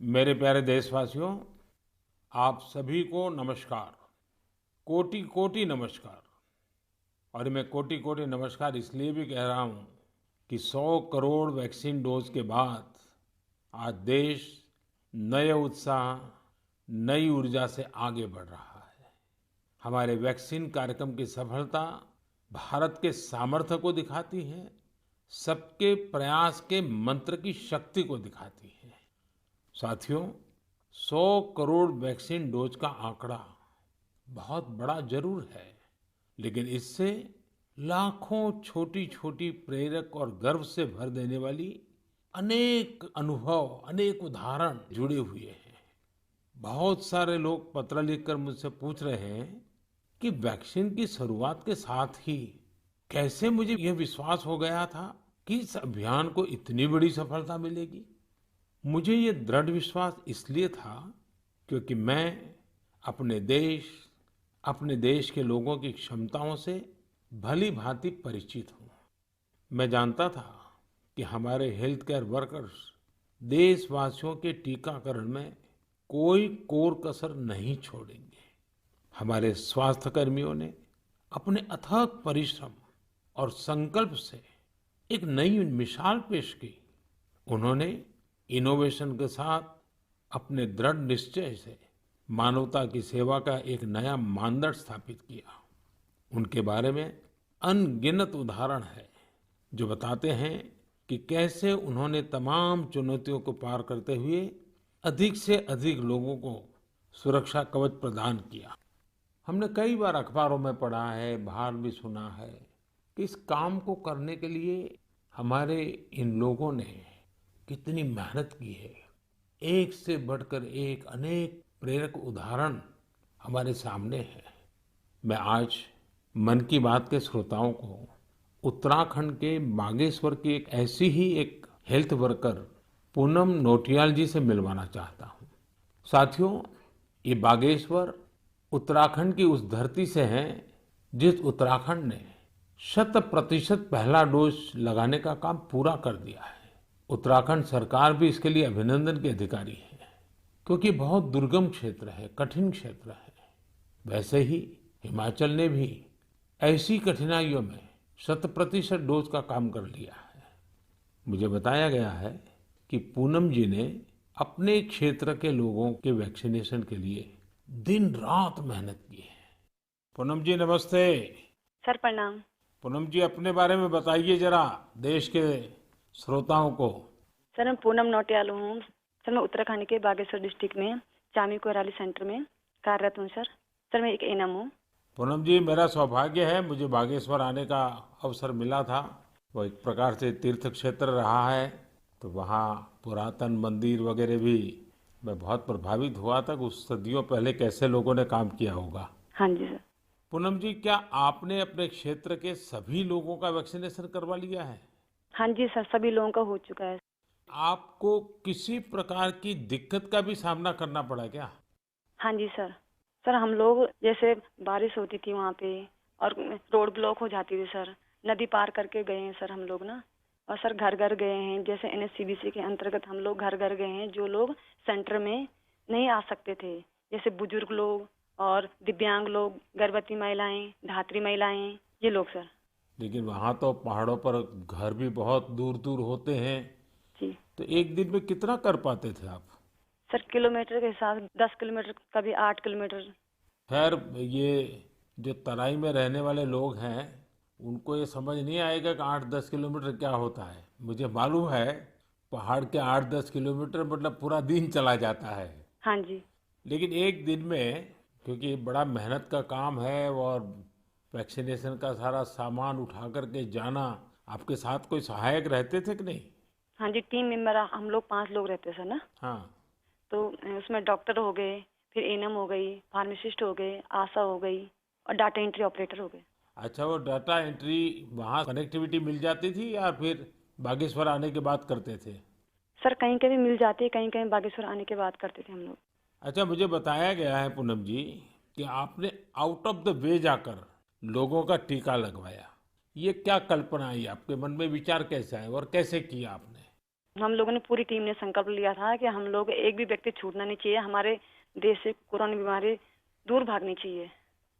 मेरे प्यारे देशवासियों, आप सभी को नमस्कार। कोटि कोटि नमस्कार। और मैं कोटि कोटि नमस्कार इसलिए भी कह रहा हूँ कि 100 करोड़ वैक्सीन डोज के बाद आज देश नए उत्साह, नई ऊर्जा से आगे बढ़ रहा है। हमारे वैक्सीन कार्यक्रम की सफलता भारत के सामर्थ्य को दिखाती है, सबके प्रयास के मंत्र की शक्ति को दिखाती है। साथियों, 100 करोड़ वैक्सीन डोज का आंकड़ा बहुत बड़ा जरूर है, लेकिन इससे लाखों छोटी छोटी प्रेरक और गर्व से भर देने वाली अनेक अनुभव, अनेक उदाहरण जुड़े हुए हैं। बहुत सारे लोग पत्र लिखकर मुझसे पूछ रहे हैं कि वैक्सीन की शुरुआत के साथ ही कैसे मुझे यह विश्वास हो गया था कि इस अभियान को इतनी बड़ी सफलता मिलेगी। मुझे ये दृढ़ विश्वास इसलिए था क्योंकि मैं अपने देश के लोगों की क्षमताओं से भली भांति परिचित हूँ। मैं जानता था कि हमारे हेल्थ केयर वर्कर्स देशवासियों के टीकाकरण में कोई कोर कसर नहीं छोड़ेंगे। हमारे स्वास्थ्य कर्मियों ने अपने अथक परिश्रम और संकल्प से एक नई मिसाल पेश की। उन्होंने इनोवेशन के साथ अपने दृढ़ निश्चय से मानवता की सेवा का एक नया मानदंड स्थापित किया। उनके बारे में अनगिनत उदाहरण है जो बताते हैं कि कैसे उन्होंने तमाम चुनौतियों को पार करते हुए अधिक से अधिक लोगों को सुरक्षा कवच प्रदान किया। हमने कई बार अखबारों में पढ़ा है, बाहर भी सुना है कि इस काम को करने के लिए हमारे इन लोगों ने कितनी मेहनत की है। एक से बढ़कर एक अनेक प्रेरक उदाहरण हमारे सामने है। मैं आज मन की बात के श्रोताओं को उत्तराखंड के बागेश्वर की एक ऐसी ही एक हेल्थ वर्कर पूनम नौटियाल जी से मिलवाना चाहता हूँ। साथियों, ये बागेश्वर उत्तराखंड की उस धरती से है जिस उत्तराखंड ने 100% पहला डोज लगाने का काम पूरा कर दिया है। उत्तराखंड सरकार भी इसके लिए अभिनंदन की अधिकारी है क्योंकि बहुत दुर्गम क्षेत्र है, कठिन क्षेत्र है। वैसे ही हिमाचल ने भी ऐसी कठिनाइयों में 100% डोज का काम कर लिया है। मुझे बताया गया है कि पूनम जी ने अपने क्षेत्र के लोगों के वैक्सीनेशन के लिए दिन रात मेहनत की है। पूनम जी नमस्ते। सर प्रणाम। पूनम जी, अपने बारे में बताइए जरा देश के श्रोताओं को। सर मैं पूनम नौटियाल हूँ। सर मैं उत्तराखंड के बागेश्वर डिस्ट्रिक्ट में चामी कोराली सेंटर में कार्यरत हूँ। सर मैं एक एएनएम हूँ। पूनम जी, मेरा सौभाग्य है, मुझे बागेश्वर आने का अवसर मिला था। वो एक प्रकार से तीर्थ क्षेत्र रहा है, तो वहाँ पुरातन मंदिर वगैरह भी मैं बहुत प्रभावित हुआ था कि उस सदियों पहले कैसे लोगों ने काम किया होगा। हाँ जी सर। पूनम जी, क्या आपने अपने क्षेत्र के सभी लोगों का वैक्सीनेशन करवा लिया है? हाँ जी सर, सभी लोगों का हो चुका है। आपको किसी प्रकार की दिक्कत का भी सामना करना पड़ा क्या? हाँ जी सर। सर हम लोग जैसे बारिश होती थी वहाँ पे और रोड ब्लॉक हो जाती थी सर, नदी पार करके गए हैं सर हम लोग ना। और सर घर घर गए हैं, जैसे एनएचसीवीसी के अंतर्गत हम लोग घर घर गए हैं जो लोग सेंटर में नहीं आ सकते थे, जैसे बुजुर्ग लोग और दिव्यांग लोग, गर्भवती महिलाएं, धात्री महिलाएं, ये लोग सर। लेकिन वहां तो पहाड़ों पर घर भी बहुत दूर दूर होते हैं, जी तो एक दिन में कितना कर पाते थे आप? सर, किलोमीटर के हिसाब 10 किलोमीटर, कभी 8 किलोमीटर। खैर, ये जो तराई में रहने वाले लोग हैं उनको ये समझ नहीं आएगा कि 8-10 किलोमीटर क्या होता है। मुझे मालूम है, पहाड़ के 8-10 किलोमीटर मतलब पूरा दिन चला जाता है। हाँ जी। लेकिन एक दिन में, क्योंकि बड़ा मेहनत का काम है और वैक्सीनेशन का सारा सामान उठा करके जाना, आपके साथ कोई सहायक रहते थे कि नहीं? हाँ जी, टीम मेंबर हम लोग 5 लोग रहते सर ना। हाँ। तो उसमें डॉक्टर हो गए, फिर एएनएम हो गई, फार्मासिस्ट हो गए, आशा हो गई और डाटा एंट्री ऑपरेटर हो गए। अच्छा, वो डाटा एंट्री वहाँ कनेक्टिविटी मिल जाती थी या फिर बागेश्वर आने के बाद करते थे? सर कहीं कहीं मिल जाती है, कहीं कहीं बागेश्वर आने के बाद करते थे हम लोग। अच्छा, मुझे बताया गया है पूनम जी कि आपने आउट ऑफ द वे जाकर लोगों का टीका लगवाया। ये क्या कल्पना आई आपके मन में, विचार कैसे आया और कैसे किया आपने? हम लोगों ने पूरी टीम ने संकल्प लिया था कि हम लोग एक भी व्यक्ति छूटना नहीं चाहिए, हमारे देश से कोरोना बीमारी दूर भागनी चाहिए।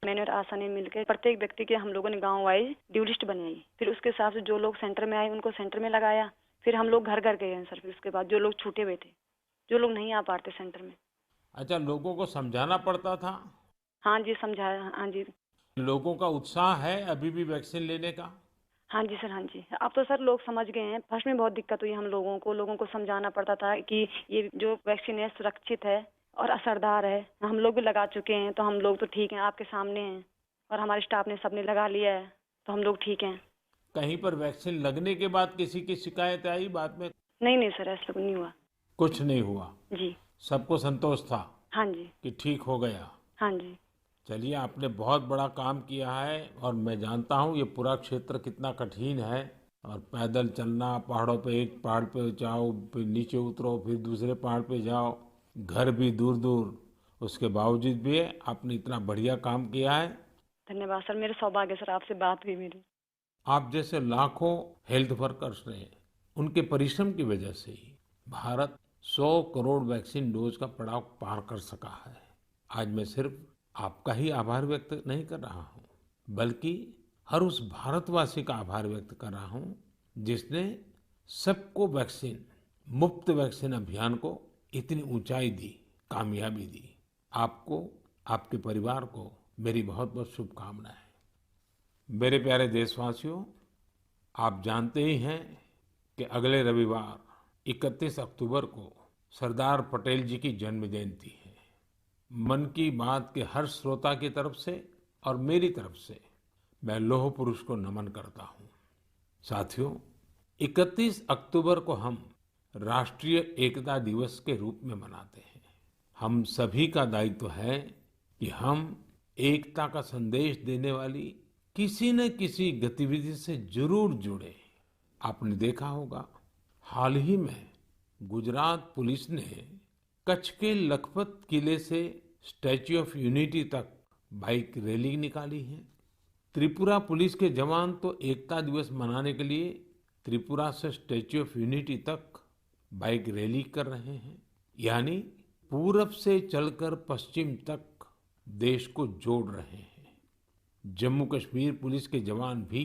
मैंने और आशा ने मिलकर प्रत्येक व्यक्ति के हम लोगों ने गांव वाइज ड्यू लिस्ट बनाई। फिर उसके हिसाब से जो लोग सेंटर में आए उनको सेंटर में लगाया। फिर हम लोग घर घर गए हैं सर। फिर उसके बाद जो लोग छूटे हुए थे, जो लोग नहीं आ पाते सेंटर में। अच्छा, लोगों को समझाना पड़ता था? हाँ जी, समझाया। हाँ जी। लोगों का उत्साह है अभी भी वैक्सीन लेने का? हाँ जी सर, हाँ जी। अब तो सर लोग समझ गए हैं। फर्स्ट में बहुत दिक्कत हुई हम लोगों को समझाना पड़ता था कि ये जो वैक्सीन है सुरक्षित है और असरदार है। हम लोग भी लगा चुके हैं, तो हम लोग तो ठीक हैं, आपके सामने हैं। और हमारे स्टाफ ने सबने लगा लिया है, तो हम लोग ठीक हैं। कहीं पर वैक्सीन लगने के बाद किसी की शिकायत आई बाद में? नहीं नहीं सर, ऐसा कुछ नहीं हुआ। कुछ नहीं हुआ? जी। सबको संतोष था हाँ जी। कि ठीक हो गया? हाँ जी। चलिए, आपने बहुत बड़ा काम किया है और मैं जानता हूँ ये पूरा क्षेत्र कितना कठिन है। और पैदल चलना, पहाड़ों पे, एक पहाड़ पे जाओ फिर नीचे उतरो फिर दूसरे पहाड़ पे जाओ, घर भी दूर दूर, उसके बावजूद भी आपने इतना बढ़िया काम किया है। धन्यवाद सर, मेरे सौभाग्य सर, आपसे बात हुई मेरी। आप जैसे लाखों हेल्थ वर्कर्स ने, उनके परिश्रम की वजह से ही भारत 100 करोड़ वैक्सीन डोज का पड़ाव पार कर सका है। आज मैं सिर्फ आपका ही आभार व्यक्त नहीं कर रहा हूँ, बल्कि हर उस भारतवासी का आभार व्यक्त कर रहा हूँ जिसने सबको वैक्सीन, मुफ्त वैक्सीन अभियान को इतनी ऊंचाई दी, कामयाबी दी। आपको, आपके परिवार को मेरी बहुत बहुत शुभकामनाएं। मेरे प्यारे देशवासियों, आप जानते ही हैं कि अगले रविवार 31 अक्टूबर को सरदार पटेल जी की जन्म जयंती है। मन की बात के हर श्रोता की तरफ से और मेरी तरफ से मैं लौह पुरुष को नमन करता हूँ। साथियों, 31 अक्टूबर को हम राष्ट्रीय एकता दिवस के रूप में मनाते हैं। हम सभी का दायित्व है कि हम एकता का संदेश देने वाली किसी न किसी गतिविधि से जरूर जुड़े। आपने देखा होगा, हाल ही में गुजरात पुलिस ने कच्छ के लखपत किले से स्टैच्यू ऑफ यूनिटी तक बाइक रैली निकाली है। त्रिपुरा पुलिस के जवान तो एकता दिवस मनाने के लिए त्रिपुरा से स्टैच्यू ऑफ यूनिटी तक बाइक रैली कर रहे हैं। यानी पूरब से चलकर पश्चिम तक देश को जोड़ रहे हैं। जम्मू कश्मीर पुलिस के जवान भी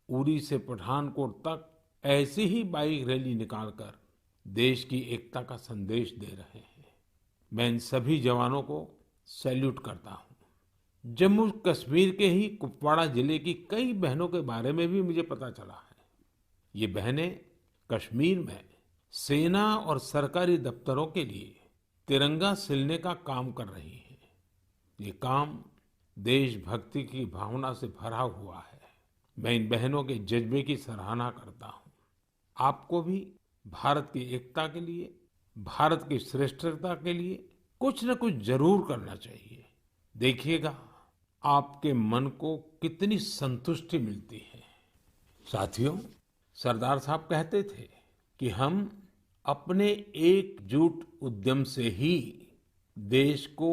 उरी से पठानकोट तक ऐसी ही बाइक रैली निकालकर देश की एकता का संदेश दे रहे हैं। मैं इन सभी जवानों को सैल्यूट करता हूँ। जम्मू कश्मीर के ही कुपवाड़ा जिले की कई बहनों के बारे में भी मुझे पता चला है। ये बहनें कश्मीर में सेना और सरकारी दफ्तरों के लिए तिरंगा सिलने का काम कर रही हैं। ये काम देशभक्ति की भावना से भरा हुआ है। मैं इन बहनों के जज्बे की सराहना करता हूँ। आपको भी भारत की एकता के लिए, भारत की श्रेष्ठता के लिए कुछ न कुछ जरूर करना चाहिए। देखिएगा, आपके मन को कितनी संतुष्टि मिलती है। साथियों, सरदार साहब कहते थे कि हम अपने एकजुट उद्यम से ही देश को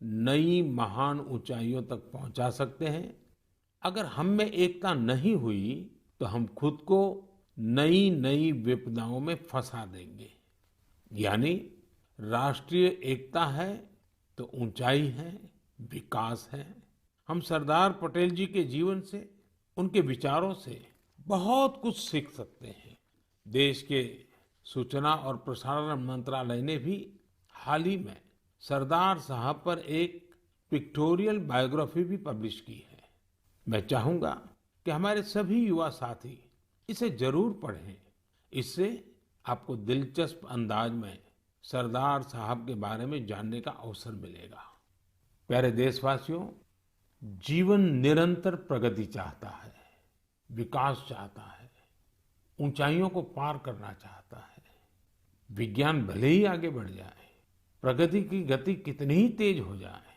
नई महान ऊंचाइयों तक पहुंचा सकते हैं। अगर हम में एकता नहीं हुई तो हम खुद को नई नई विपदाओं में फंसा देंगे। यानी राष्ट्रीय एकता है तो ऊंचाई है, विकास है। हम सरदार पटेल जी के जीवन से, उनके विचारों से बहुत कुछ सीख सकते हैं। देश के सूचना और प्रसारण मंत्रालय ने भी हाल ही में सरदार साहब पर एक पिक्टोरियल बायोग्राफी भी पब्लिश की है। मैं चाहूंगा कि हमारे सभी युवा साथी इसे जरूर पढ़ें। इससे आपको दिलचस्प अंदाज में सरदार साहब के बारे में जानने का अवसर मिलेगा। प्यारे देशवासियों, जीवन निरंतर प्रगति चाहता है, विकास चाहता है, ऊंचाइयों को पार करना चाहता है। विज्ञान भले ही आगे बढ़ जाए, प्रगति की गति कितनी ही तेज हो जाए,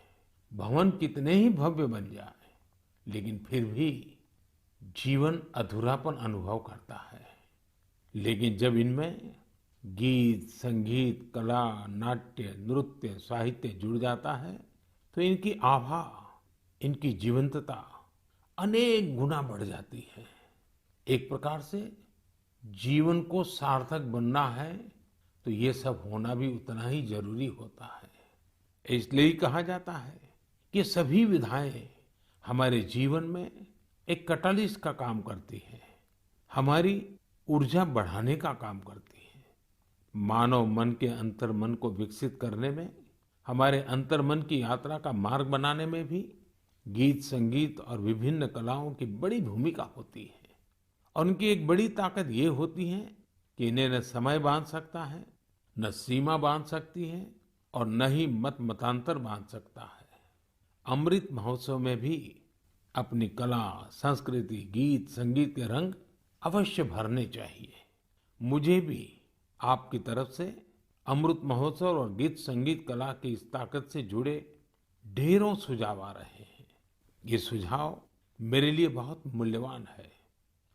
भवन कितने ही भव्य बन जाए, लेकिन फिर भी जीवन अधूरापन अनुभव करता है। लेकिन जब इनमें गीत, संगीत, कला, नाट्य, नृत्य, साहित्य जुड़ जाता है तो इनकी आभा, इनकी जीवंतता अनेक गुना बढ़ जाती है। एक प्रकार से जीवन को सार्थक बनना है तो ये सब होना भी उतना ही जरूरी होता है। इसलिए ही कहा जाता है कि सभी विधाएं हमारे जीवन में एक कैटलिस्ट का काम करती हैं, हमारी ऊर्जा बढ़ाने का काम करती हैं। मानव मन के अंतर्मन को विकसित करने में, हमारे अंतर्मन की यात्रा का मार्ग बनाने में भी गीत, संगीत और विभिन्न कलाओं की बड़ी भूमिका होती है। और उनकी एक बड़ी ताकत ये होती है कि इन्हें न समय बांध सकता है, न सीमा बांध सकती है और न ही मत मतांतर बांध सकता है। अमृत महोत्सव में भी अपनी कला, संस्कृति, गीत, संगीत के रंग अवश्य भरने चाहिए। मुझे भी आपकी तरफ से अमृत महोत्सव और गीत संगीत कला की इस ताकत से जुड़े ढेरों सुझाव आ रहे हैं। ये सुझाव मेरे लिए बहुत मूल्यवान है।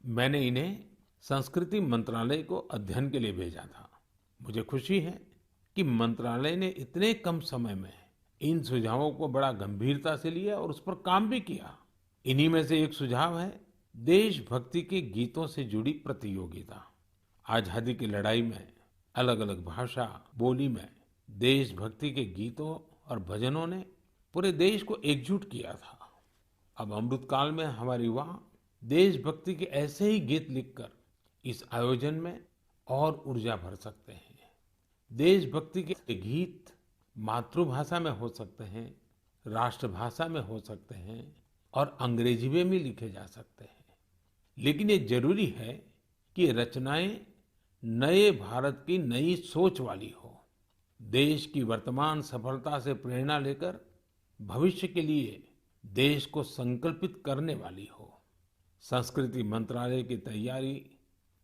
मैंने इन्हें संस्कृति मंत्रालय को अध्ययन के लिए भेजा था। मुझे खुशी है कि मंत्रालय ने इतने कम समय में इन सुझावों को बड़ा गंभीरता से लिया और उस पर काम भी किया। इन्हीं में से एक सुझाव है देशभक्ति के गीतों से जुड़ी प्रतियोगिता। आजादी की लड़ाई में अलग अलग भाषा, बोली में देशभक्ति के गीतों और भजनों ने पूरे देश को एकजुट किया था। अब अमृतकाल में हमारे युवा देशभक्ति के ऐसे ही गीत लिखकर इस आयोजन में और ऊर्जा भर सकते हैं। देशभक्ति के गीत मातृभाषा में हो सकते हैं, राष्ट्रभाषा में हो सकते हैं और अंग्रेजी में भी लिखे जा सकते हैं। लेकिन ये जरूरी है कि ये रचनाएं नए भारत की नई सोच वाली हो, देश की वर्तमान सफलता से प्रेरणा लेकर भविष्य के लिए देश को संकल्पित करने वाली हो। संस्कृति मंत्रालय की तैयारी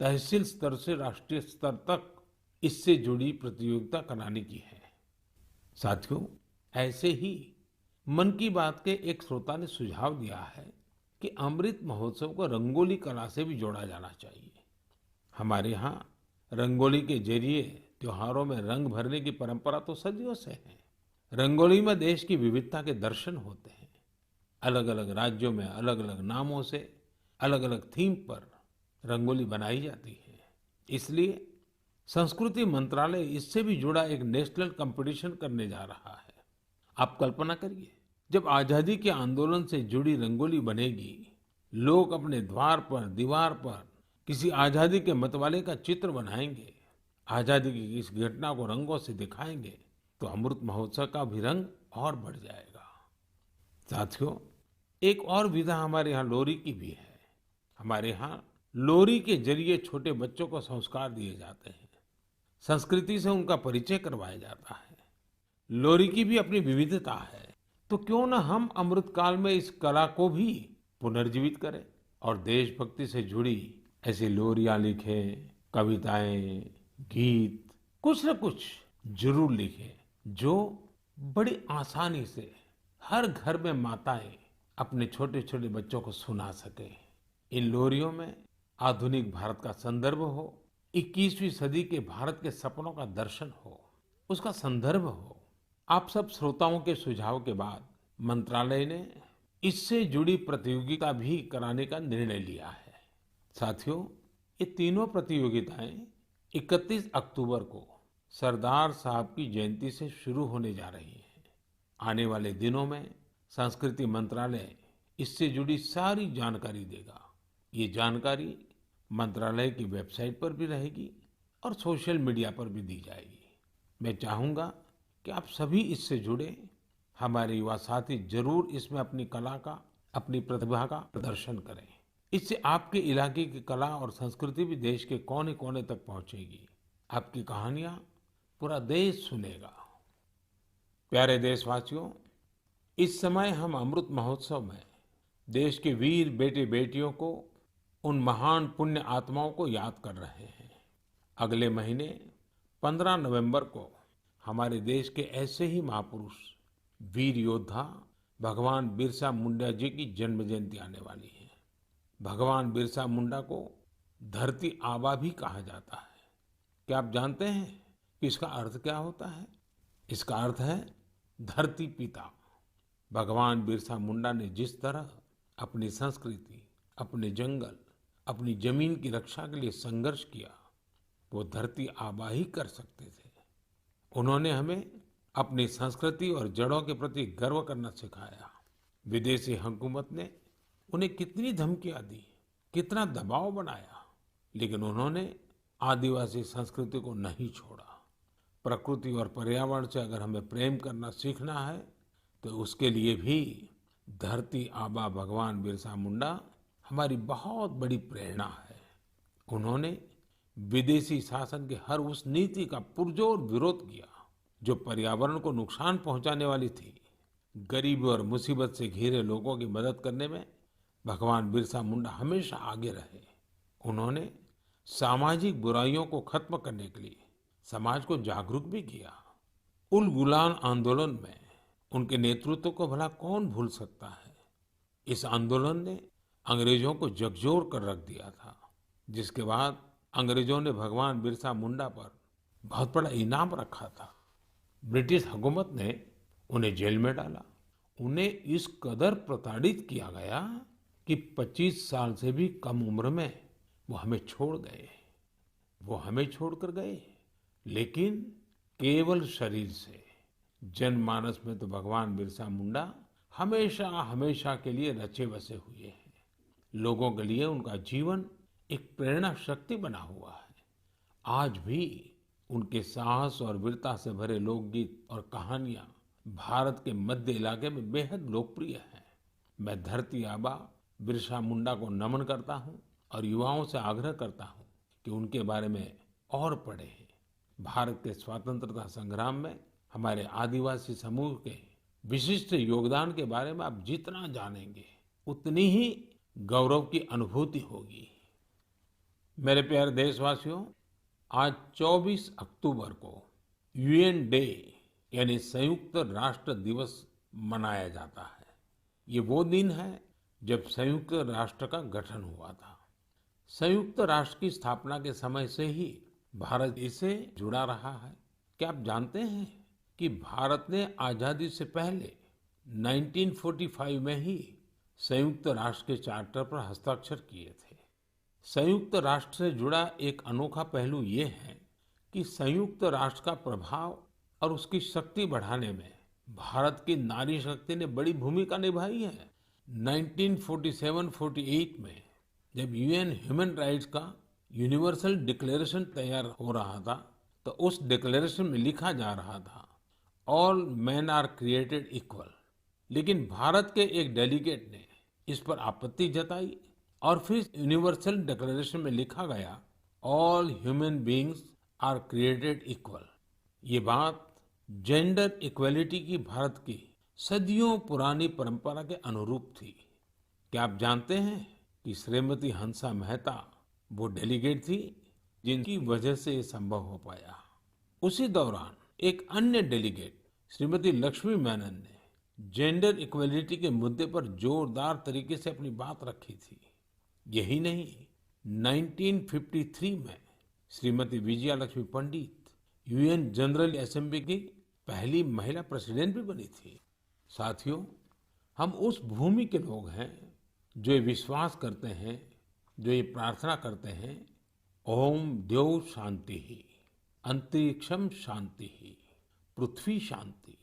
तहसील स्तर से राष्ट्रीय स्तर तक इससे जुड़ी प्रतियोगिता कराने की है। साथियों, ऐसे ही मन की बात के एक श्रोता ने सुझाव दिया है कि अमृत महोत्सव को रंगोली कला से भी जोड़ा जाना चाहिए। हमारे यहाँ रंगोली के जरिए त्योहारों में रंग भरने की परंपरा तो सदियों से है। रंगोली में देश की विविधता के दर्शन होते हैं। अलग अलग राज्यों में अलग अलग नामों से अलग अलग थीम पर रंगोली बनाई जाती है। इसलिए संस्कृति मंत्रालय इससे भी जुड़ा एक नेशनल कंपटीशन करने जा रहा है। आप कल्पना करिए, जब आजादी के आंदोलन से जुड़ी रंगोली बनेगी, लोग अपने द्वार पर, दीवार पर किसी आजादी के मतवाले का चित्र बनाएंगे, आजादी की इस घटना को रंगों से दिखाएंगे, तो अमृत महोत्सव का भी रंग और बढ़ जाएगा। साथियों, एक और विधा हमारे यहाँ लोरी की भी है। हमारे यहाँ लोरी के जरिए छोटे बच्चों को संस्कार दिए जाते हैं, संस्कृति से उनका परिचय करवाया जाता है। लोरी की भी अपनी विविधता है, तो क्यों न हम अमृतकाल में इस कला को भी पुनर्जीवित करें और देशभक्ति से जुड़ी ऐसी लोरियां लिखें, कविताएं, गीत, कुछ न कुछ जरूर लिखें जो बड़ी आसानी से हर घर में माताएं अपने छोटे छोटे बच्चों को सुना सके। इन लोरियों में आधुनिक भारत का संदर्भ हो, 21वीं सदी के भारत के सपनों का दर्शन हो, उसका संदर्भ हो। आप सब श्रोताओं के सुझाव के बाद मंत्रालय ने इससे जुड़ी प्रतियोगिता भी कराने का निर्णय लिया है। साथियों, ये तीनों प्रतियोगिताएं 31 अक्टूबर को सरदार साहब की जयंती से शुरू होने जा रही हैं। आने वाले दिनों में संस्कृति मंत्रालय इससे जुड़ी सारी जानकारी देगा। ये जानकारी मंत्रालय की वेबसाइट पर भी रहेगी और सोशल मीडिया पर भी दी जाएगी। मैं चाहूंगा कि आप सभी इससे जुड़े, हमारे युवा साथी जरूर इसमें अपनी कला का, अपनी प्रतिभा का प्रदर्शन करें। इससे आपके इलाके की कला और संस्कृति भी देश के कोने कोने तक पहुंचेगी। आपकी कहानियां पूरा देश सुनेगा। प्यारे देशवासियों, इस समय हम अमृत महोत्सव में देश के वीर बेटे बेटियों को, उन महान पुण्य आत्माओं को याद कर रहे हैं। अगले महीने 15 नवंबर को हमारे देश के ऐसे ही महापुरुष, वीर योद्धा भगवान बिरसा मुंडा जी की जन्म जयंती आने वाली है। भगवान बिरसा मुंडा को धरती आबा भी कहा जाता है। क्या आप जानते हैं कि इसका अर्थ क्या होता है? इसका अर्थ है धरती पिता। भगवान बिरसा मुंडा ने जिस तरह अपनी संस्कृति, अपने जंगल, अपनी जमीन की रक्षा के लिए संघर्ष किया, वो धरती आबा ही कर सकते थे। उन्होंने हमें अपनी संस्कृति और जड़ों के प्रति गर्व करना सिखाया। विदेशी हुकूमत ने उन्हें कितनी धमकियां दी, कितना दबाव बनाया, लेकिन उन्होंने आदिवासी संस्कृति को नहीं छोड़ा। प्रकृति और पर्यावरण से अगर हमें प्रेम करना सीखना है तो उसके लिए भी धरती आबा भगवान बिरसा मुंडा हमारी बहुत बड़ी प्रेरणा है। उन्होंने विदेशी शासन की हर उस नीति का पुरजोर विरोध किया जो पर्यावरण को नुकसान पहुंचाने वाली थी। गरीबी और मुसीबत से घिरे लोगों की मदद करने में भगवान बिरसा मुंडा हमेशा आगे रहे। उन्होंने सामाजिक बुराइयों को खत्म करने के लिए समाज को जागरूक भी किया। उल गुलान आंदोलन में उनके नेतृत्व को भला कौन भूल सकता है। इस आंदोलन ने अंग्रेजों को झकझोर कर रख दिया था, जिसके बाद अंग्रेजों ने भगवान बिरसा मुंडा पर बहुत बड़ा इनाम रखा था। ब्रिटिश हुकूमत ने उन्हें जेल में डाला। उन्हें इस कदर प्रताड़ित किया गया कि 25 साल से भी कम उम्र में वो हमें छोड़ गए। वो हमें छोड़कर गए, लेकिन केवल शरीर से। जनमानस में तो भगवान बिरसा मुंडा हमेशा हमेशा के लिए रचे बसे हुए हैं। लोगों के लिए उनका जीवन एक प्रेरणा शक्ति बना हुआ है। आज भी उनके साहस और वीरता से भरे लोकगीत और कहानियां भारत के मध्य इलाके में बेहद लोकप्रिय हैं। मैं धरती आबा बिरसा मुंडा को नमन करता हूं और युवाओं से आग्रह करता हूं कि उनके बारे में और पढ़ें। भारत के स्वतंत्रता संग्राम में हमारे आदिवासी समूह के विशिष्ट योगदान के बारे में आप जितना जानेंगे उतनी ही गौरव की अनुभूति होगी। मेरे प्यारे देशवासियों, आज 24 अक्टूबर को यूएन डे यानी संयुक्त राष्ट्र दिवस मनाया जाता है। ये वो दिन है जब संयुक्त राष्ट्र का गठन हुआ था। संयुक्त राष्ट्र की स्थापना के समय से ही भारत इससे जुड़ा रहा है। क्या आप जानते हैं कि भारत ने आजादी से पहले 1945 में ही संयुक्त राष्ट्र के चार्टर पर हस्ताक्षर किए थे। संयुक्त राष्ट्र से जुड़ा एक अनोखा पहलू ये है कि संयुक्त राष्ट्र का प्रभाव और उसकी शक्ति बढ़ाने में भारत की नारी शक्ति ने बड़ी भूमिका निभाई है। 1947-48 में जब यूएन ह्यूमन राइट्स का यूनिवर्सल डिक्लेरेशन तैयार हो रहा था तो उस डिक्लेरेशन में लिखा जा रहा था all man are created equal. लेकिन भारत के एक डेलीगेट ने इस पर आपत्ति जताई और फिर यूनिवर्सल डिक्लेरेशन में लिखा गया all human beings are created equal. ये बात जेंडर इक्वलिटी की भारत की सदियों पुरानी परंपरा के अनुरूप थी। क्या आप जानते हैं कि श्रीमती हंसा मेहता वो डेलीगेट थी जिनकी वजह से ये संभव हो पाया। उसी दौरान एक अन्य डेलीगेट श्रीमती लक्ष्मी मेनन ने जेंडर इक्वलिटी के मुद्दे पर जोरदार तरीके से अपनी बात रखी थी। यही नहीं, 1953 में श्रीमती विजया लक्ष्मी पंडित यूएन जनरल असेंबली की पहली महिला प्रेसिडेंट भी बनी थी। साथियों, हम उस भूमि के लोग हैं जो ये विश्वास करते हैं, जो ये प्रार्थना करते हैं, ओम द्यौः शांतिः, अंतरिक्षं शांतिः, पृथ्वी शांति,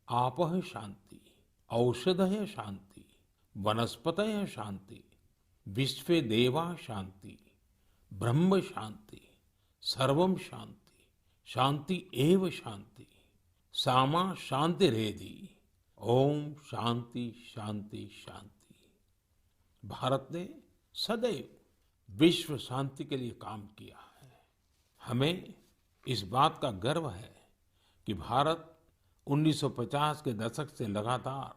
आपः शांति, औषधयः शांति, वनस्पतयः शांति, विश्वे देवा शांति, ब्रह्म शांति, सर्वम शांति, शांति एव शांति, सामा शांतिरेधि, ओम शांति शांति शांति। भारत ने सदैव विश्व शांति के लिए काम किया है। हमें इस बात का गर्व है कि भारत 1950 के दशक से लगातार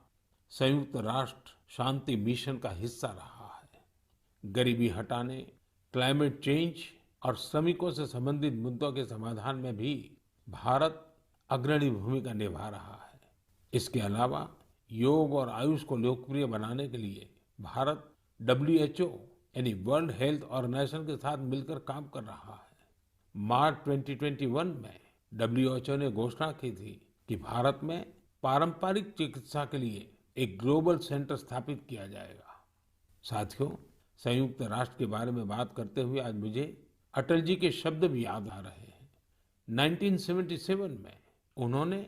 संयुक्त राष्ट्र शांति मिशन का हिस्सा रहा है। गरीबी हटाने, क्लाइमेट चेंज और श्रमिकों से संबंधित मुद्दों के समाधान में भी भारत अग्रणी भूमिका निभा रहा है। इसके अलावा योग और आयुष को लोकप्रिय बनाने के लिए भारत WHO यानी वर्ल्ड हेल्थ ऑर्गेनाइजेशन के साथ मिलकर काम कर रहा है। मार्च 2021 में WHO ने घोषणा की थी कि भारत में पारंपरिक चिकित्सा के लिए एक ग्लोबल सेंटर स्थापित किया जाएगा। साथियों, संयुक्त राष्ट्र के बारे में बात करते हुए आज मुझे अटल जी के शब्द भी याद आ रहे हैं। 1977 में उन्होंने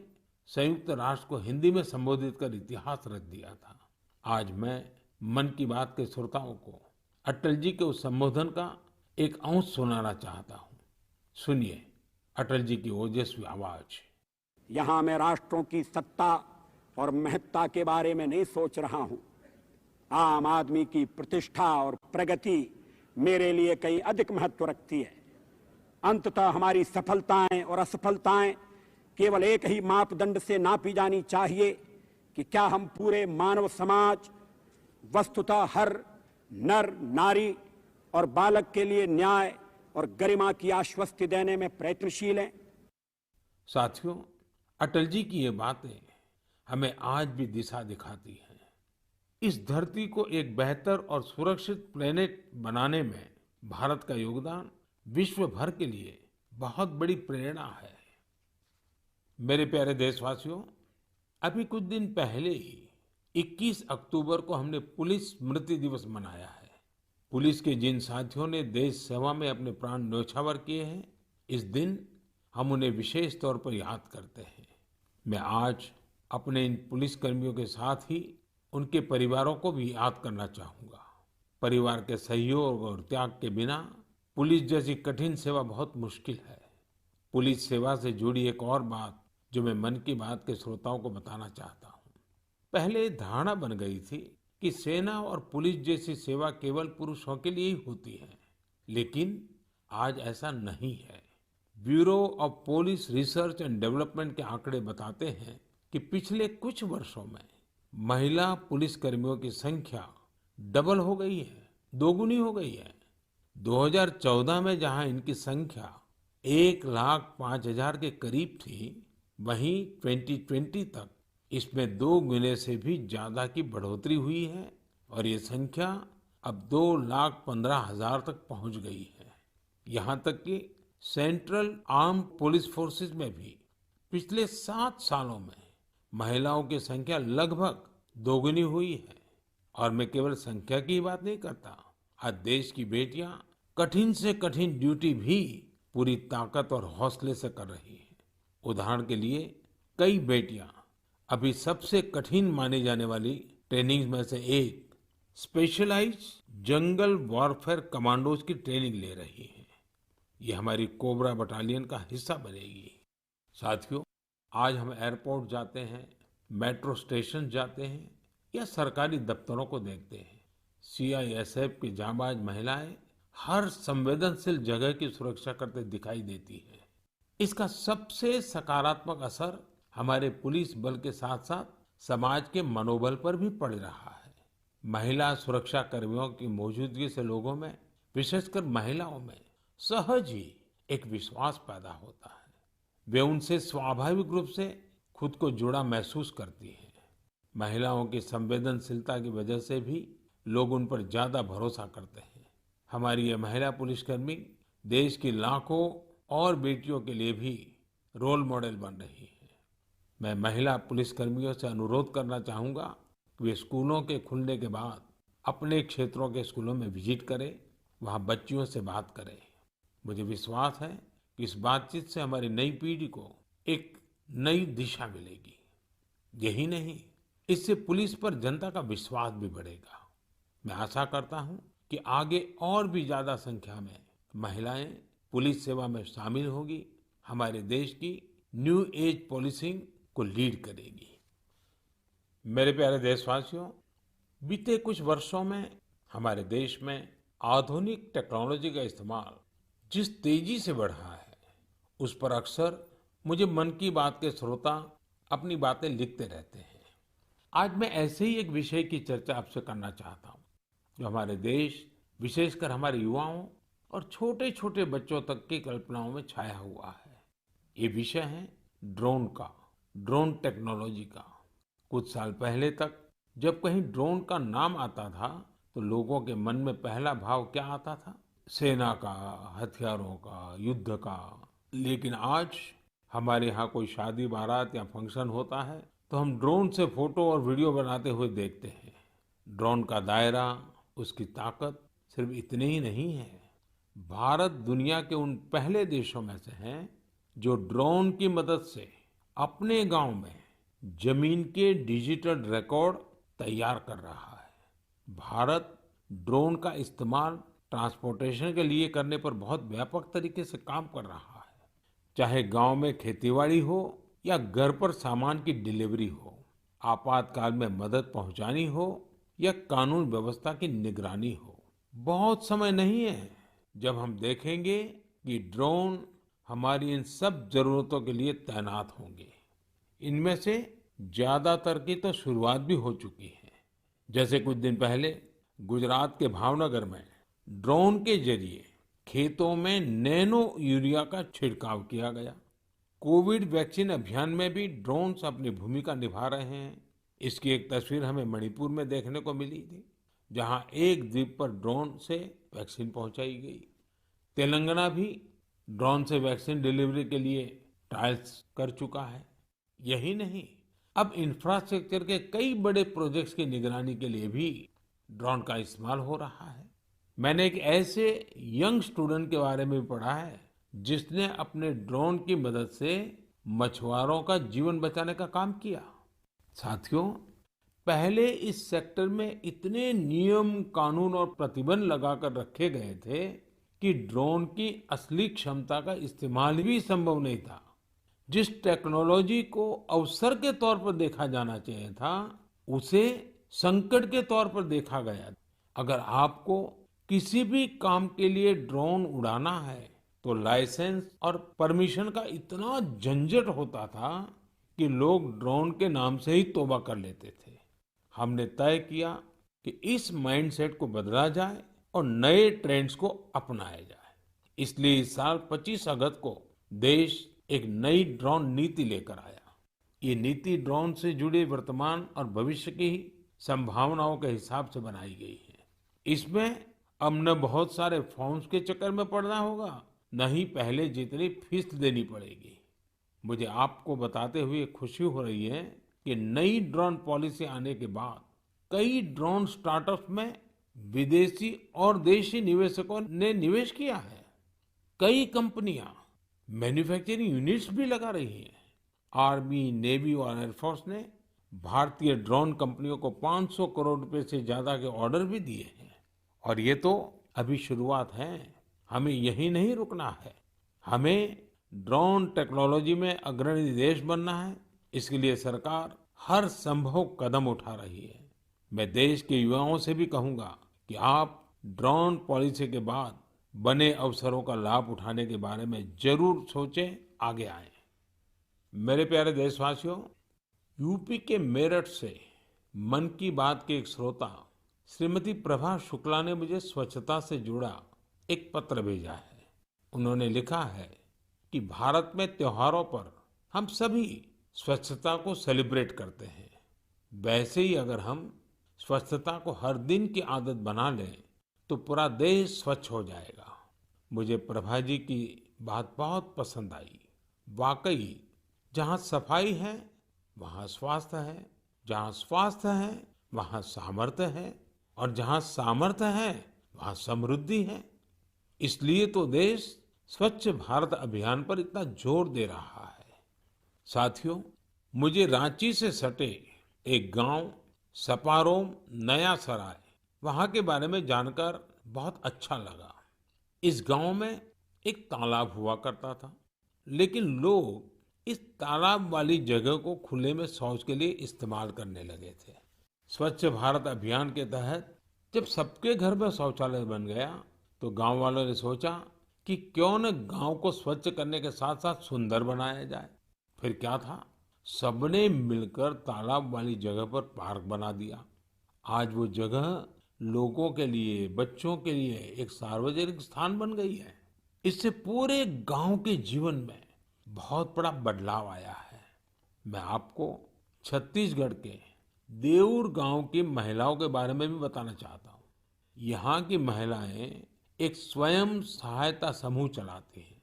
संयुक्त राष्ट्र को हिंदी में संबोधित कर इतिहास रच दिया था। आज मैं मन की बात के श्रोताओं को अटल जी के उस संबोधन का एक अंश सुनाना चाहता हूँ। सुनिए अटल जी की ओजस्वी आवाज। यहाँ मैं राष्ट्रों की सत्ता और महत्ता के बारे में नहीं सोच रहा हूं। आम आदमी की प्रतिष्ठा और प्रगति मेरे लिए कहीं अधिक महत्व रखती है। अंततः हमारी सफलताएं और असफलताएं केवल एक ही मापदंड से नापी जानी चाहिए कि क्या हम पूरे मानव समाज, वस्तुतः हर नर, नारी और बालक के लिए न्याय और गरिमा की आश्वस्ति देने में प्रयत्नशील हैं। साथियों, अटल जी की ये बातें हमें आज भी दिशा दिखाती हैं। इस धरती को एक बेहतर और सुरक्षित प्लेनेट बनाने में भारत का योगदान विश्व भर के लिए बहुत बड़ी प्रेरणा है। मेरे प्यारे देशवासियों, अभी कुछ दिन पहले ही 21 अक्टूबर को हमने पुलिस स्मृति दिवस मनाया है। पुलिस के जिन साथियों ने देश सेवा में अपने प्राण न्यौछावर किए हैं, इस दिन हम उन्हें विशेष तौर पर याद करते हैं। मैं आज अपने इन पुलिसकर्मियों के साथ ही उनके परिवारों को भी याद करना चाहूंगा। परिवार के सहयोग और त्याग के बिना पुलिस जैसी कठिन सेवा बहुत मुश्किल है। पुलिस सेवा से जुड़ी एक और बात जो मैं मन की बात के श्रोताओं को बताना चाहता हूँ। पहले धारणा बन गई थी कि सेना और पुलिस जैसी सेवा केवल पुरुषों के लिए ही होती है, लेकिन आज ऐसा नहीं है। Bureau of police research and development के आंकड़े बताते हैं कि पिछले कुछ वर्षों में महिला पुलिसकर्मियों की संख्या डबल हो गई है, दोगुनी हो गई है। 2014 में जहां इनकी संख्या 1,05,000 के करीब थी, वहीं 2020 तक इसमें 2 गुने से भी ज्यादा की बढ़ोतरी हुई है और ये संख्या अब 2,15,000 तक पहुंच गई है। यहां तक कि सेंट्रल आर्म पुलिस फोर्सेस में भी पिछले 7 सालों में महिलाओं की संख्या लगभग दोगुनी हुई है। और मैं केवल संख्या की बात नहीं करता। आज देश की बेटियां कठिन से कठिन ड्यूटी भी पूरी ताकत और हौसले से कर रही हैं। उदाहरण के लिए कई बेटियां अभी सबसे कठिन मानी जाने वाली ट्रेनिंग में से एक स्पेशलाइज्ड जंगल वॉरफेयर कमांडोज की ट्रेनिंग ले रही हैं। ये हमारी कोबरा बटालियन का हिस्सा बनेगी। साथियों, आज हम एयरपोर्ट जाते हैं, मेट्रो स्टेशन जाते हैं या सरकारी दफ्तरों को देखते हैं। सीआईएसएफ की जांबाज महिलाएं हर संवेदनशील जगह की सुरक्षा करते दिखाई देती हैं। इसका सबसे सकारात्मक असर हमारे पुलिस बल के साथ साथ समाज के मनोबल पर भी पड़ रहा है। महिला सुरक्षा कर्मियों की मौजूदगी से लोगों में, विशेषकर महिलाओं में, सहज ही एक विश्वास पैदा होता है। वे उनसे स्वाभाविक रूप से खुद को जुड़ा महसूस करती हैं। महिलाओं की संवेदनशीलता की वजह से भी लोग उन पर ज्यादा भरोसा करते हैं। हमारी ये महिला पुलिसकर्मी देश की लाखों और बेटियों के लिए भी रोल मॉडल बन रही है। मैं महिला पुलिसकर्मियों से अनुरोध करना चाहूंगा कि वे स्कूलों के खुलने के बाद अपने क्षेत्रों के स्कूलों में विजिट करें, वहां बच्चियों से बात करें। मुझे विश्वास है कि इस बातचीत से हमारी नई पीढ़ी को एक नई दिशा मिलेगी। यही नहीं, इससे पुलिस पर जनता का विश्वास भी बढ़ेगा। मैं आशा करता हूं कि आगे और भी ज्यादा संख्या में महिलाएं पुलिस सेवा में शामिल होगी, हमारे देश की न्यू एज पुलिसिंग को लीड करेगी। मेरे प्यारे देशवासियों, बीते कुछ वर्षों में हमारे देश में आधुनिक टेक्नोलॉजी का इस्तेमाल जिस तेजी से बढ़ रहा है, उस पर अक्सर मुझे मन की बात के श्रोता अपनी बातें लिखते रहते हैं। आज मैं ऐसे ही एक विषय की चर्चा आपसे करना चाहता हूँ जो हमारे देश, विशेषकर हमारे युवाओं और छोटे छोटे बच्चों तक की कल्पनाओं में छाया हुआ है। ये विषय है ड्रोन का, ड्रोन टेक्नोलॉजी का। कुछ साल पहले तक जब कहीं ड्रोन का नाम आता था तो लोगों के मन में पहला भाव क्या आता था? सेना का, हथियारों का, युद्ध का। लेकिन आज हमारे यहाँ कोई शादी बारात या फंक्शन होता है तो हम ड्रोन से फोटो और वीडियो बनाते हुए देखते हैं। ड्रोन का दायरा, उसकी ताकत सिर्फ इतने ही नहीं है, भारत दुनिया के उन पहले देशों में से है जो ड्रोन की मदद से अपने गांव में जमीन के डिजिटल रिकॉर्ड तैयार कर रहा है। भारत ड्रोन का इस्तेमाल ट्रांसपोर्टेशन के लिए करने पर बहुत व्यापक तरीके से काम कर रहा है। चाहे गांव में खेतीबाड़ी हो या घर पर सामान की डिलीवरी हो, आपातकाल में मदद पहुंचानी हो या कानून व्यवस्था की निगरानी हो, बहुत समय नहीं है जब हम देखेंगे कि ड्रोन हमारी इन सब जरूरतों के लिए तैनात होंगे। इनमें से ज्यादातर की तो शुरुआत भी हो चुकी है। जैसे कुछ दिन पहले गुजरात के भावनगर में ड्रोन के जरिए खेतों में नैनो यूरिया का छिड़काव किया गया। कोविड वैक्सीन अभियान में भी ड्रोन्स अपनी भूमिका निभा रहे हैं। इसकी एक तस्वीर हमें मणिपुर में देखने को मिली थी, जहां एक द्वीप पर ड्रोन से वैक्सीन पहुंचाई गई। तेलंगाना भी ड्रोन से वैक्सीन डिलीवरी के लिए ट्रायल्स कर चुका है। यही नहीं, अब इंफ्रास्ट्रक्चर के कई बड़े प्रोजेक्ट्स की निगरानी के लिए भी ड्रोन का इस्तेमाल हो रहा है। मैंने एक ऐसे यंग स्टूडेंट के बारे में भी पढ़ा है जिसने अपने ड्रोन की मदद से मछुआरों का जीवन बचाने का काम किया। साथियों, पहले इस सेक्टर में इतने नियम, कानून और प्रतिबंध लगाकर रखे गए थे कि ड्रोन की असली क्षमता का इस्तेमाल भी संभव नहीं था। जिस टेक्नोलॉजी को अवसर के तौर पर देखा जाना चाहिए था, उसे संकट के तौर पर देखा गया। अगर आपको किसी भी काम के लिए ड्रोन उड़ाना है तो लाइसेंस और परमिशन का इतना झंझट होता था कि लोग ड्रोन के नाम से ही तौबा कर लेते थे। हमने तय किया कि इस माइंडसेट को बदला जाए और नए ट्रेंड्स को अपनाया जाए। इसलिए इस साल 25 अगस्त को देश एक नई ड्रोन नीति लेकर आया। ये नीति ड्रोन से जुड़े वर्तमान और भविष्य की संभावनाओं के हिसाब से बनाई गई है। इसमें अब न बहुत सारे फॉर्म्स के चक्कर में पड़ना होगा, न ही पहले जितनी फीस देनी पड़ेगी। मुझे आपको बताते हुए खुशी हो रही है कि नई ड्रोन पॉलिसी आने के बाद कई ड्रोन स्टार्टअप्स में विदेशी और देशी निवेशकों ने निवेश किया है। कई कंपनियां मैन्युफैक्चरिंग यूनिट्स भी लगा रही हैं। आर्मी, नेवी और एयरफोर्स ने भारतीय ड्रोन कंपनियों को 500 करोड़ रुपए से ज्यादा के ऑर्डर भी दिए हैं। और ये तो अभी शुरुआत है। हमें यही नहीं रुकना है। हमें ड्रोन टेक्नोलॉजी में अग्रणी देश बनना है। इसके लिए सरकार हर संभव कदम उठा रही है। मैं देश के युवाओं से भी कहूंगा कि आप ड्रोन पॉलिसी के बाद बने अवसरों का लाभ उठाने के बारे में जरूर सोचें, आगे आएं। मेरे प्यारे देशवासियों, यूपी के मेरठ से मन की बात के एक श्रोता श्रीमती प्रभा शुक्ला ने मुझे स्वच्छता से जुड़ा एक पत्र भेजा है। उन्होंने लिखा है कि भारत में त्योहारों पर हम सभी स्वच्छता को सेलिब्रेट करते हैं। वैसे ही अगर हम स्वच्छता को हर दिन की आदत बना लें तो पूरा देश स्वच्छ हो जाएगा। मुझे प्रभा जी की बात बहुत पसंद आई। वाकई जहाँ सफाई है वहाँ स्वास्थ्य है, जहाँ स्वास्थ्य है वहाँ सामर्थ्य है, और जहाँ सामर्थ्य है वहाँ समृद्धि है। इसलिए तो देश स्वच्छ भारत अभियान पर इतना जोर दे रहा है। साथियों, मुझे रांची से सटे एक गांव सपारोम नया सराय, वहाँ के बारे में जानकर बहुत अच्छा लगा। इस गांव में एक तालाब हुआ करता था, लेकिन लोग इस तालाब वाली जगह को खुले में शौच के लिए इस्तेमाल करने लगे थे। स्वच्छ भारत अभियान के तहत जब सबके घर में शौचालय बन गया तो गांव वालों ने सोचा कि क्यों न गांव को स्वच्छ करने के साथ साथ सुंदर बनाया जाए। फिर क्या था, सबने मिलकर तालाब वाली जगह पर पार्क बना दिया। आज वो जगह लोगों के लिए, बच्चों के लिए एक सार्वजनिक स्थान बन गई है। इससे पूरे गांव के जीवन में बहुत बड़ा बदलाव आया है। मैं आपको छत्तीसगढ़ के देऊर गांव की महिलाओं के बारे में भी बताना चाहता हूँ। यहाँ की महिलाएं एक स्वयं सहायता समूह चलाती हैं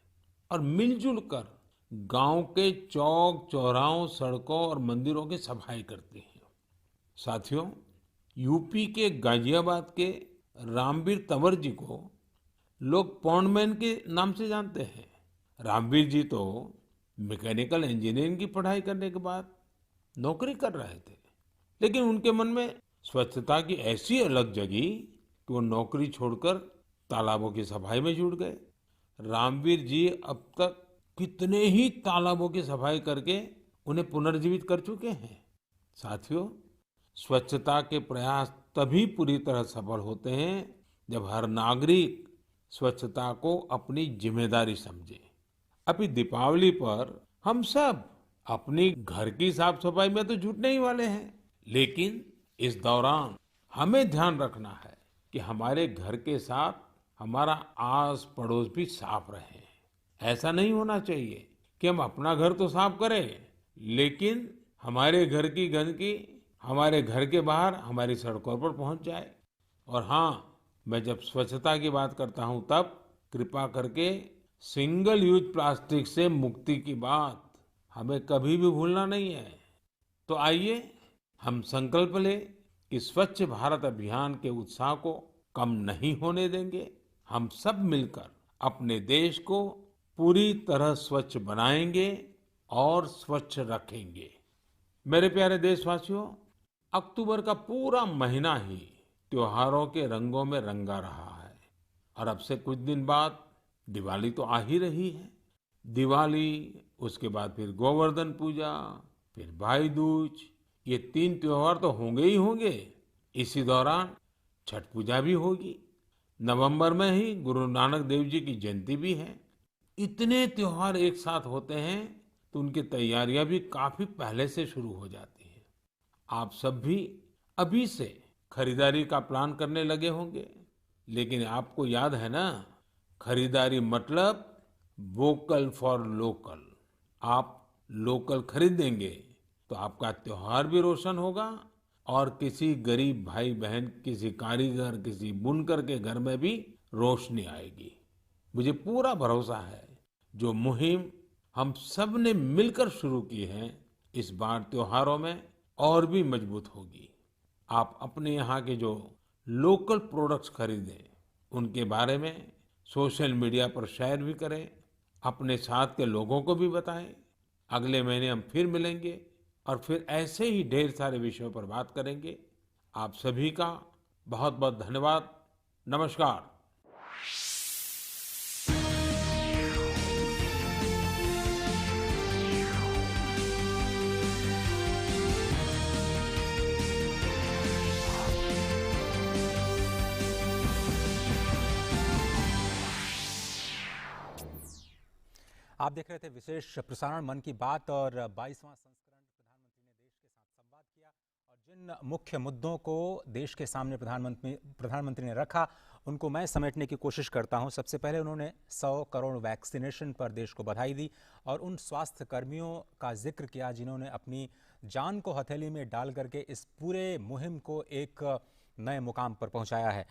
और मिलजुल कर गांव के चौक, चौराहों, सड़कों और मंदिरों की सफाई करती हैं। साथियों, यूपी के गाजियाबाद के रामवीर तंवर जी को लोग पॉन्डमैन के नाम से जानते हैं। रामवीर जी तो मैकेनिकल इंजीनियरिंग की पढ़ाई करने के बाद नौकरी कर रहे थे, लेकिन उनके मन में स्वच्छता की ऐसी अलग जगी कि वो नौकरी छोड़कर तालाबों की सफाई में जुट गए। रामवीर जी अब तक कितने ही तालाबों की सफाई करके उन्हें पुनर्जीवित कर चुके हैं। साथियों, स्वच्छता के प्रयास तभी पूरी तरह सफल होते हैं जब हर नागरिक स्वच्छता को अपनी जिम्मेदारी समझे। अभी दीपावली पर हम सब अपनी घर की साफ सफाई में तो जुटने ही वाले हैं, लेकिन इस दौरान हमें ध्यान रखना है कि हमारे घर के साथ हमारा आस पड़ोस भी साफ रहे। ऐसा नहीं होना चाहिए कि हम अपना घर तो साफ करें, लेकिन हमारे घर की गंदगी हमारे घर के बाहर हमारी सड़कों पर पहुंच जाए। और हाँ, मैं जब स्वच्छता की बात करता हूं तब कृपा करके सिंगल यूज प्लास्टिक से मुक्ति की बात हमें कभी भी भूलना नहीं है। तो आइए हम संकल्प लें कि स्वच्छ भारत अभियान के उत्साह को कम नहीं होने देंगे। हम सब मिलकर अपने देश को पूरी तरह स्वच्छ बनाएंगे और स्वच्छ रखेंगे। मेरे प्यारे देशवासियों, अक्टूबर का पूरा महीना ही त्योहारों के रंगों में रंगा रहा है और अब से कुछ दिन बाद दिवाली तो आ ही रही है। दिवाली, उसके बाद फिर गोवर्धन पूजा, फिर भाई दूज, ये 3 त्योहार तो होंगे ही होंगे। इसी दौरान छठ पूजा भी होगी। नवंबर में ही गुरु नानक देव जी की जयंती भी है। इतने त्योहार एक साथ होते हैं तो उनकी तैयारियां भी काफी पहले से शुरू हो जाती हैं। आप सब भी अभी से खरीदारी का प्लान करने लगे होंगे, लेकिन आपको याद है ना, खरीदारी मतलब वोकल फॉर लोकल। आप लोकल खरीदेंगे तो आपका त्योहार भी रोशन होगा और किसी गरीब भाई बहन, किसी कारीगर, किसी बुनकर के घर में भी रोशनी आएगी। मुझे पूरा भरोसा है जो मुहिम हम सब ने मिलकर शुरू की है, इस बार त्योहारों में और भी मजबूत होगी। आप अपने यहाँ के जो लोकल प्रोडक्ट्स खरीदें, उनके बारे में सोशल मीडिया पर शेयर भी करें, अपने साथ के लोगों को भी बताएं। अगले महीने हम फिर मिलेंगे और फिर ऐसे ही ढेर सारे विषयों पर बात करेंगे। आप सभी का बहुत बहुत धन्यवाद। नमस्कार। आप देख रहे थे विशेष प्रसारण मन की बात और 22वां संस्करण प्रधानमंत्री ने देश के साथ संवाद किया और जिन मुख्य मुद्दों को देश के सामने प्रधानमंत्री ने रखा उनको मैं समेटने की कोशिश करता हूं। सबसे पहले उन्होंने 100 करोड़ वैक्सीनेशन पर देश को बधाई दी और उन स्वास्थ्य कर्मियों का जिक्र किया जिन्होंने अपनी जान को हथेली में डाल करके इस पूरे मुहिम को एक नए मुकाम पर पहुंचाया है।